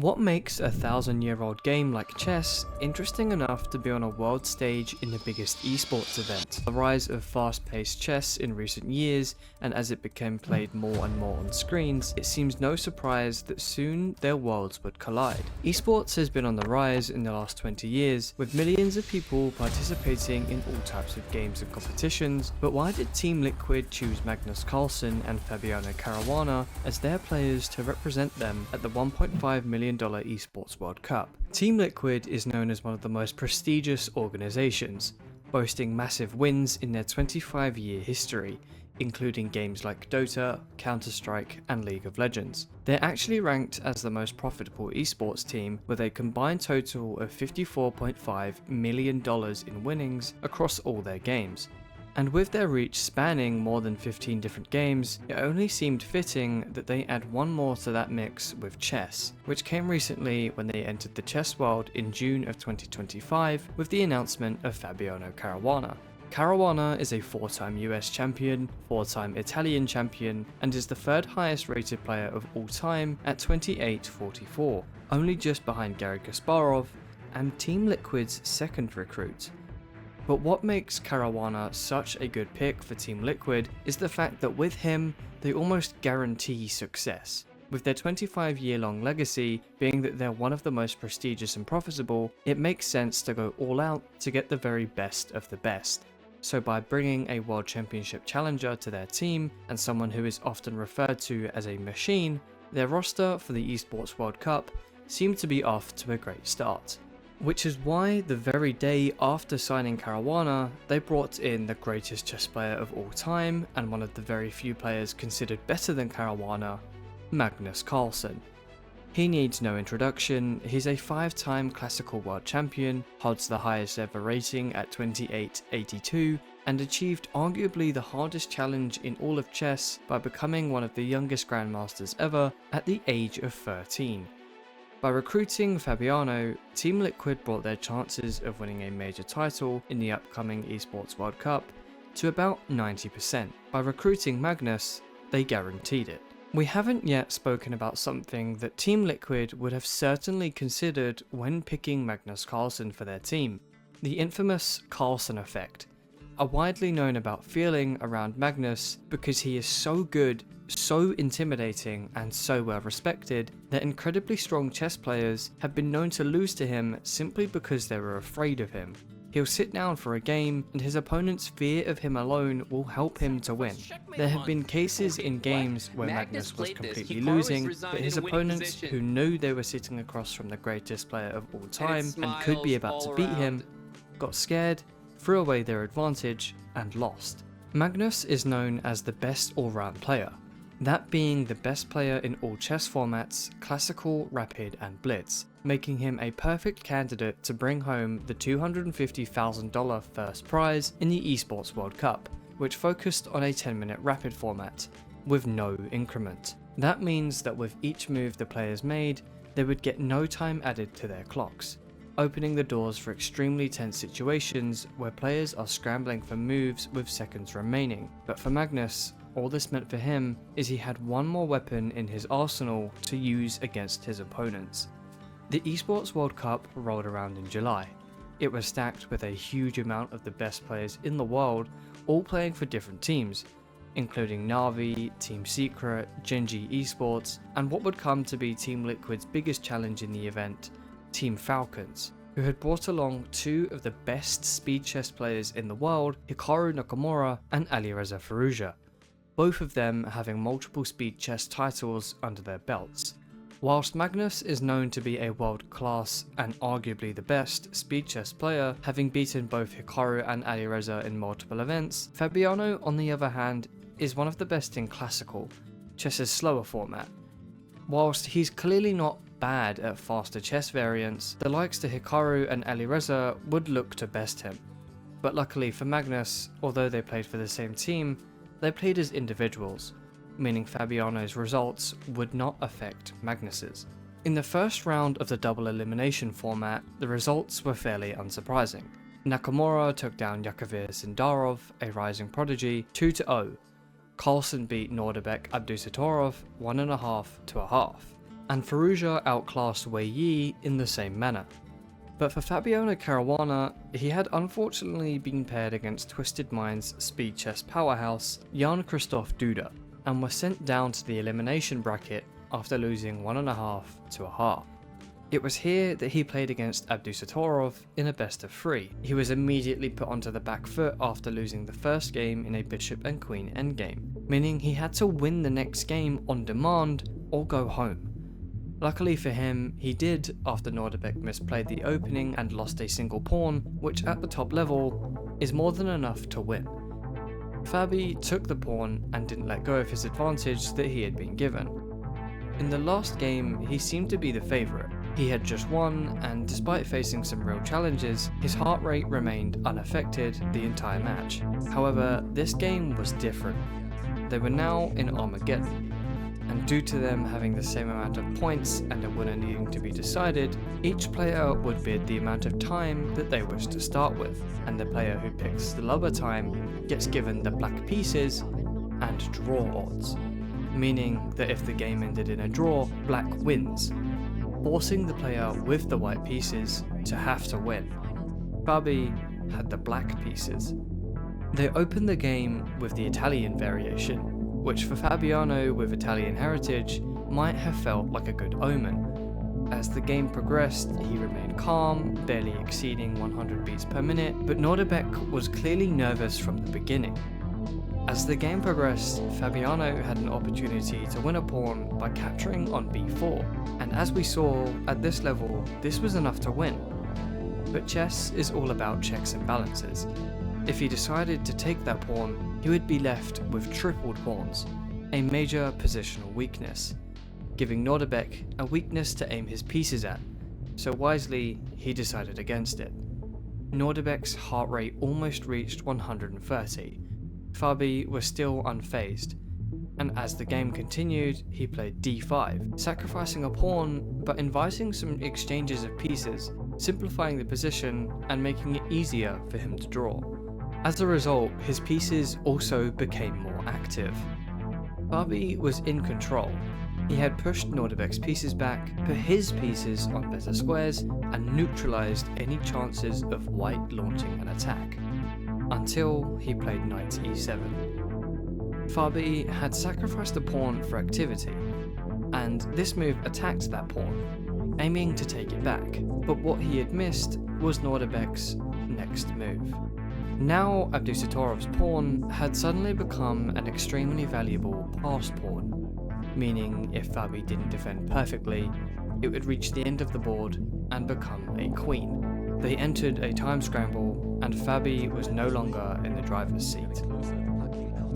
What makes a 1,000-year-old game like chess interesting enough to be on a world stage in the biggest esports event? The rise of fast-paced chess in recent years, and as it became played more and more on screens, it seems no surprise that soon their worlds would collide. Esports has been on the rise in the last 20 years, with millions of people participating in all types of games and competitions, but why did Team Liquid choose Magnus Carlsen and Fabiano Caruana as their players to represent them at the $1.5 million Esports World Cup? Team Liquid is known as one of the most prestigious organizations, boasting massive wins in their 25-year history, including games like Dota, Counter-Strike, and League of Legends. They're actually ranked as the most profitable esports team with a combined total of $54.5 million in winnings across all their games. And with their reach spanning more than 15 different games, it only seemed fitting that they add one more to that mix with chess, which came recently when they entered the chess world in June of 2025 with the announcement of Fabiano Caruana. Caruana is a 4-time US champion, 4-time Italian champion, and is the third highest rated player of all time at 2844, only just behind Garry Kasparov and Team Liquid's second recruit. But what makes Caruana such a good pick for Team Liquid is the fact that with him, they almost guarantee success. With their 25-year-long legacy being that they're one of the most prestigious and profitable, it makes sense to go all out to get the very best of the best. So by bringing a World Championship challenger to their team, and someone who is often referred to as a machine, their roster for the Esports World Cup seemed to be off to a great start. Which is why the very day after signing Caruana, they brought in the greatest chess player of all time and one of the very few players considered better than Caruana, Magnus Carlsen. He needs no introduction, he's a 5-time classical world champion, holds the highest ever rating at 2882, and achieved arguably the hardest challenge in all of chess by becoming one of the youngest grandmasters ever at the age of 13. By recruiting Fabiano, Team Liquid brought their chances of winning a major title in the upcoming Esports World Cup to about 90%. By recruiting Magnus, they guaranteed it. We haven't yet spoken about something that Team Liquid would have certainly considered when picking Magnus Carlsen for their team: the infamous Carlsen effect, a widely known about feeling around Magnus because he is so good, so intimidating, and so well respected that incredibly strong chess players have been known to lose to him simply because they were afraid of him. He'll sit down for a game and his opponent's fear of him alone will help him to win. There have been cases in games where Magnus was completely losing, but his opponents, who knew they were sitting across from the greatest player of all time and could be about to beat him, got scared, threw away their advantage, and lost. Magnus is known as the best all-round player, that being the best player in all chess formats, classical, rapid, and blitz, making him a perfect candidate to bring home the $250,000 first prize in the Esports World Cup, which focused on a 10-minute rapid format, with no increment. That means that with each move the players made, they would get no time added to their clocks, opening the doors for extremely tense situations where players are scrambling for moves with seconds remaining. But for Magnus, all this meant for him is he had one more weapon in his arsenal to use against his opponents. The Esports World Cup rolled around in July. It was stacked with a huge amount of the best players in the world, all playing for different teams, including Na'Vi, Team Secret, Genji Esports, and what would come to be Team Liquid's biggest challenge in the event, Team Falcons, who had brought along two of the best speed chess players in the world, Hikaru Nakamura and Alireza Firouzja, both of them having multiple speed chess titles under their belts. Whilst Magnus is known to be a world-class and arguably the best speed chess player, having beaten both Hikaru and Alireza in multiple events, Fabiano, on the other hand, is one of the best in classical, chess's slower format. Whilst he's clearly not bad at faster chess variants, the likes to Hikaru and Alireza would look to best him. But luckily for Magnus, although they played for the same team, they played as individuals, meaning Fabiano's results would not affect Magnus's. In the first round of the double elimination format, the results were fairly unsurprising. Nakamura took down Yakovir Sindarov, a rising prodigy, 2-0. Carlsen beat Nordabek Abdusatorov 1.5 to 1/2. and Firouzja outclassed Wei Yi in the same manner. But for Fabiano Caruana, he had unfortunately been paired against Twisted Mind's speed chess powerhouse Jan-Christoph Duda, and was sent down to the elimination bracket after losing 1.5 to 1/2. It was here that he played against Abdusatorov in a best of 3. He was immediately put onto the back foot after losing the first game in a bishop and queen endgame, meaning he had to win the next game on demand or go home. Luckily for him, he did after Nordebek misplayed the opening and lost a single pawn, which at the top level is more than enough to win. Fabi took the pawn and didn't let go of his advantage that he had been given. In the last game, he seemed to be the favourite. He had just won, and despite facing some real challenges, his heart rate remained unaffected the entire match. However, this game was different. They were now in Armageddon, and due to them having the same amount of points and a winner needing to be decided, each player would bid the amount of time that they wish to start with, and the player who picks the lower time gets given the black pieces and draw odds, meaning that if the game ended in a draw, black wins, forcing the player with the white pieces to have to win. Fabi had the black pieces. They opened the game with the Italian variation, which for Fabiano with Italian heritage might have felt like a good omen. As the game progressed, he remained calm, barely exceeding 100 beats per minute, but Nordebek was clearly nervous from the beginning. As the game progressed, Fabiano had an opportunity to win a pawn by capturing on b4, and as we saw, at this level, this was enough to win. But chess is all about checks and balances. If he decided to take that pawn, he would be left with tripled pawns, a major positional weakness, giving Nordebek a weakness to aim his pieces at, so wisely, he decided against it. Nordebek's heart rate almost reached 130. Fabi was still unfazed, and as the game continued, he played d5, sacrificing a pawn but inviting some exchanges of pieces, simplifying the position and making it easier for him to draw. As a result, his pieces also became more active. Fabi was in control. He had pushed Nordebek's pieces back, put his pieces on better squares, and neutralized any chances of white launching an attack, until he played knight e7. Fabi had sacrificed a pawn for activity, and this move attacked that pawn, aiming to take it back, but what he had missed was Nordebek's next move. Now Abdusatorov's pawn had suddenly become an extremely valuable pass pawn, meaning if Fabi didn't defend perfectly, it would reach the end of the board and become a queen. They entered a time scramble, and Fabi was no longer in the driver's seat.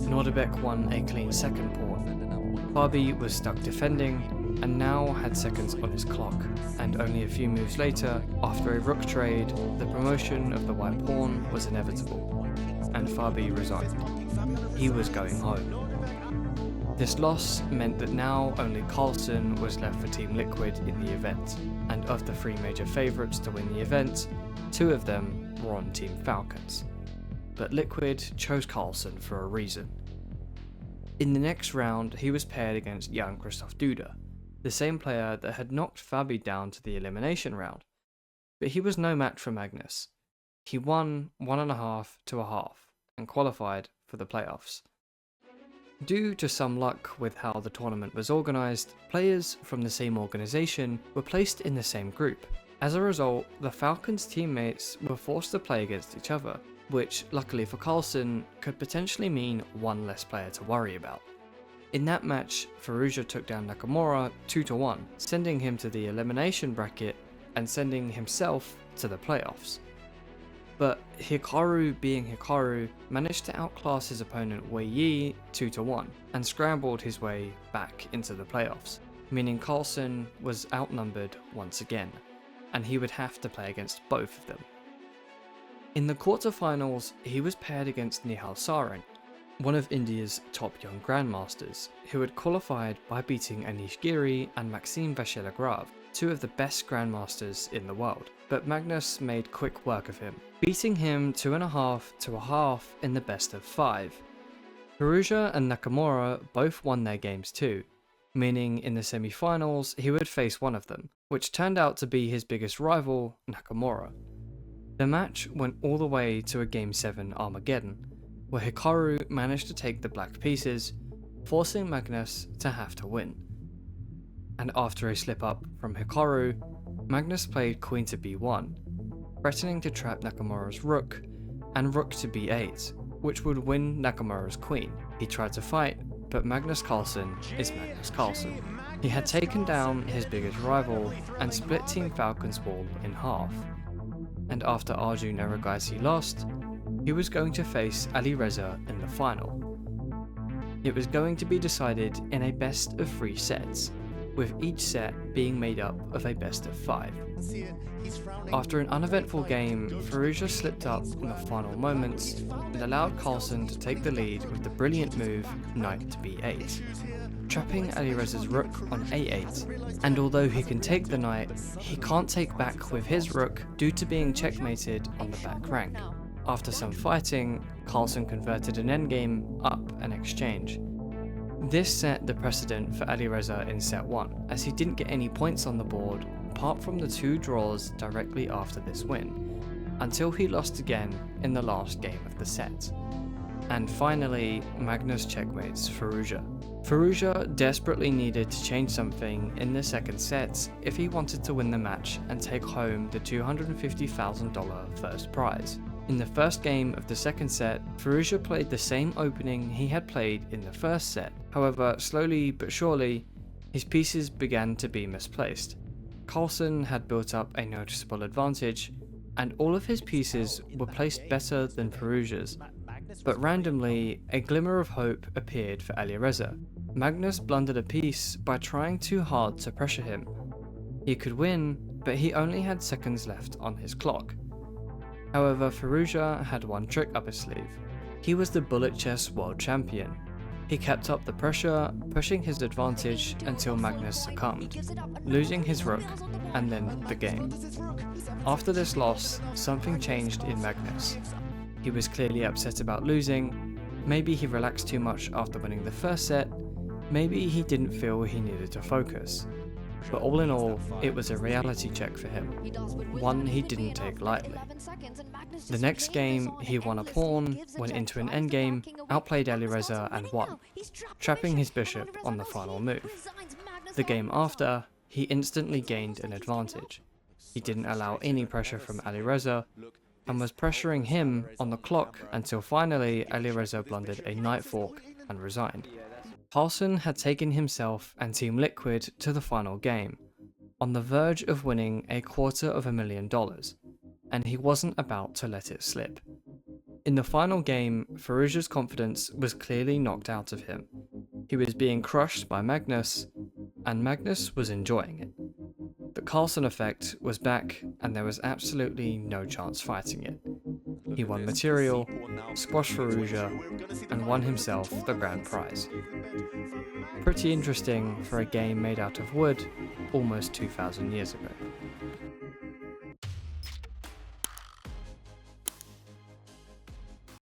Nordebek won a clean second pawn. Fabi was stuck defending, and now had seconds on his clock, and only a few moves later, after a rook trade, the promotion of the white pawn was inevitable, and Fabi resigned. He was going home. This loss meant that now only Carlsen was left for Team Liquid in the event, and of the 3 major favourites to win the event, 2 of them were on Team Falcons. But Liquid chose Carlsen for a reason. In the next round, he was paired against Jan-Christoph Duda, the same player that had knocked Fabi down to the elimination round. But he was no match for Magnus. He won 1.5 to 1/2 and qualified for the playoffs. Due to some luck with how the tournament was organised, players from the same organisation were placed in the same group. As a result, the Falcons teammates were forced to play against each other, which, luckily for Carlsen, could potentially mean 1 less player to worry about. In that match, Firouzja took down Nakamura 2-1, sending him to the elimination bracket and sending himself to the playoffs. But Hikaru, being Hikaru, managed to outclass his opponent Wei Yi 2-1 and scrambled his way back into the playoffs, meaning Carlsen was outnumbered once again, and he would have to play against both of them. In the quarterfinals, he was paired against Nihal Sarang, one of India's top young grandmasters, who had qualified by beating Anish Giri and Maxime Vachier-Lagrave, 2 of the best grandmasters in the world. But Magnus made quick work of him, beating him 2.5 to 1/2 in the best of 5. Firouzja and Nakamura both won their games too, meaning in the semi-finals he would face one of them, which turned out to be his biggest rival, Nakamura. The match went all the way to a Game 7 Armageddon, where Hikaru managed to take the black pieces, forcing Magnus to have to win. And after a slip up from Hikaru, Magnus played queen to b1, threatening to trap Nakamura's rook, and rook to b8, which would win Nakamura's queen. He tried to fight, but Magnus Carlsen is Magnus Carlsen. He had taken down his biggest rival and split Team Falcon's wall in half. And after Arjun Erigaisi lost, he was going to face Alireza in the final. It was going to be decided in a best of 3 sets, with each set being made up of a best of 5. After an uneventful game, Firouzja slipped up in the final moments and allowed Carlsen to take the lead with the brilliant move knight to b8, trapping Alireza's rook on a8, and although he can take the knight, he can't take back with his rook due to being checkmated on the back rank. After some fighting, Carlsen converted an endgame up an exchange. This set the precedent for Alireza in set 1, as he didn't get any points on the board apart from the 2 draws directly after this win, until he lost again in the last game of the set. And finally, Magnus checkmates Firouzja. Firouzja desperately needed to change something in the second set if he wanted to win the match and take home the $250,000 first prize. In the first game of the second set, Firouzja played the same opening he had played in the first set. However, slowly but surely, his pieces began to be misplaced. Carlsen had built up a noticeable advantage, and all of his pieces were placed better than Firouzja's. But randomly, a glimmer of hope appeared for Alireza. Magnus blundered a piece by trying too hard to pressure him. He could win, but he only had seconds left on his clock. However, Firouzja had one trick up his sleeve. He was the bullet chess world champion. He kept up the pressure, pushing his advantage until Magnus succumbed, losing his rook and then the game. After this loss, something changed in Magnus. He was clearly upset about losing. Maybe he relaxed too much after winning the first set, maybe he didn't feel he needed to focus. But all in all, it was a reality check for him, one he didn't take lightly. The next game, he won a pawn, went into an endgame, outplayed Alireza and won, trapping his bishop on the final move. The game after, he instantly gained an advantage. He didn't allow any pressure from Alireza, and was pressuring him on the clock until finally Alireza blundered a knight fork and resigned. Carlsen had taken himself and Team Liquid to the final game, on the verge of winning $250,000, and he wasn't about to let it slip. In the final game, Firouzja's confidence was clearly knocked out of him. He was being crushed by Magnus, and Magnus was enjoying it. The Carlsen effect was back, and there was absolutely no chance fighting it. He won material, squashed Firouzja, and won himself the grand prize. Pretty interesting for a game made out of wood almost 2,000 years ago.